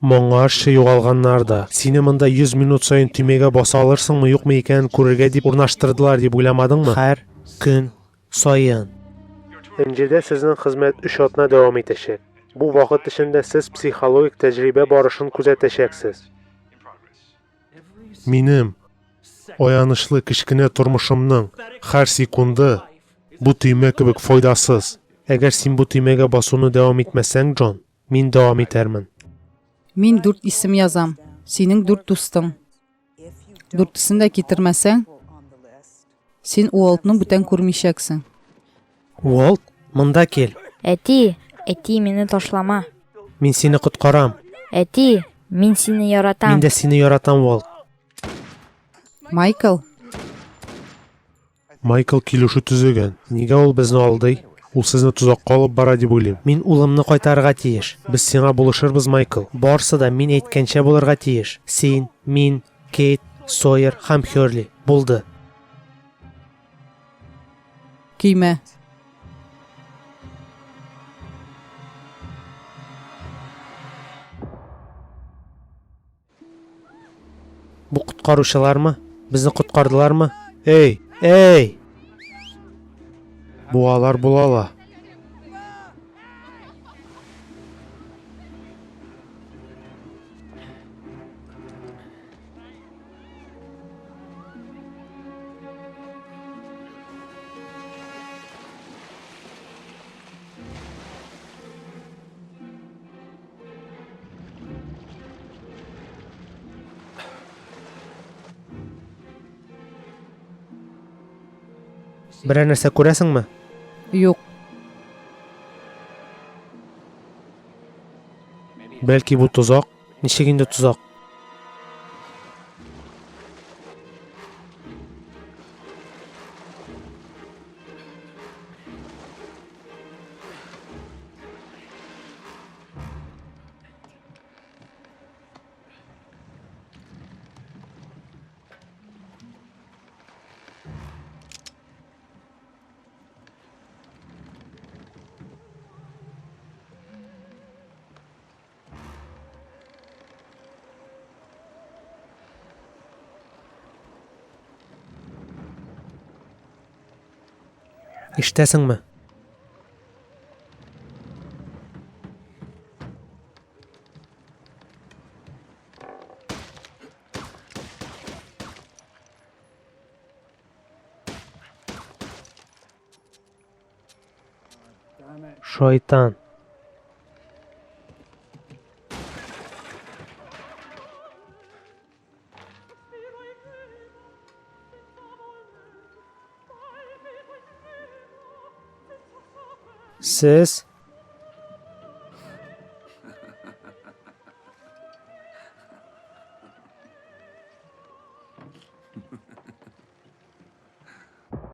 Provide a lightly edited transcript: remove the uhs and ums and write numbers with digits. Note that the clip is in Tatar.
Моңаршы югалганнар да. Сине монда 100 минут сайын төймәгә баса алырсыңмы, юкмы икәнен күрергә дип урнаштырдылар дип уйламадыңмы? Һәр көн сайын. Инҗедә сезнең хезмәт 3 атна дәвам итәчәк. Бу вакыт эчендә сез психологик тәҗрибә барышын күзәтәчәксез. Минем аянышлы кечкенә тормышымның һәр секунды бу төймә кебек файдасыз. Әгәр син бу төймәгә басуны дәвам итмәсәң, Джон, мин дәвам итәрмен. Мин 4 исем язам. Синең 4 дустың. 4-сен дә китермәсәң, син Уолтны бүтән күрмәйчәксең. Уолт, монда кил. Әти, мине ташлама. Мин сине коткарам. Әти, мин сине Мин яратам. дә сине яратам, Уолт. Майкл, Майкл килешү төзегән. Нигә ул безне алдый? Ул сезне тузакка алып бара дип уйлыйм. Мин улымны кайтарырга тиеш. Без сиңа булышырбыз, Майкл. Барсы да мин әйткәнчә булырга тиеш. Син, мин, Кейт, Сойер һәм Херли. Булды. көймә. Бу коткаручылармы? Безне коткардылармы? Эй! Бу алар булала. Берәр нәрсә күрәсеңме? Юк, Бәлки бу тузак? Ничек инде тузак? Ишетәсеңме? Шайтан. Сез